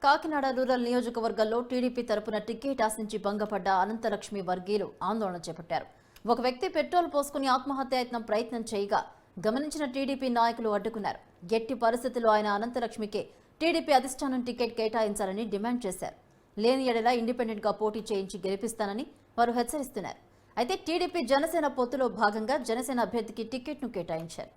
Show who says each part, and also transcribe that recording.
Speaker 1: Kakinada rural నియోజకవర్గంలో TDP తరపున ticket ఆశించి భంగపడ్డ అనంతలక్ష్మి వర్గీయులు ఆందోళన చేపట్టారు. ఒక వ్యక్తి పెట్రోల్ పోసుకుని ఆత్మహత్యాయత్నం ప్రయత్నం చేయగా గమనించిన టీడీపీ నాయకులు అడ్డుకున్నారు. ఎట్టి పరిస్థితుల్లో ఆయన అనంతలక్ష్మికి టీడీపీ అధిష్టానం టికెట్ కేటాయించాలని డిమాండ్ చేశారు. లేని ఎడల ఇండిపెండెంట్ గా పోటీ చేయించి గెలిపిస్తానని వారు హెచ్చరిస్తున్నారు. అయితే టీడీపీ జనసేన పొత్తులో భాగంగా జనసేన అభ్యర్థికి టికెట్ను కేటాయించారు.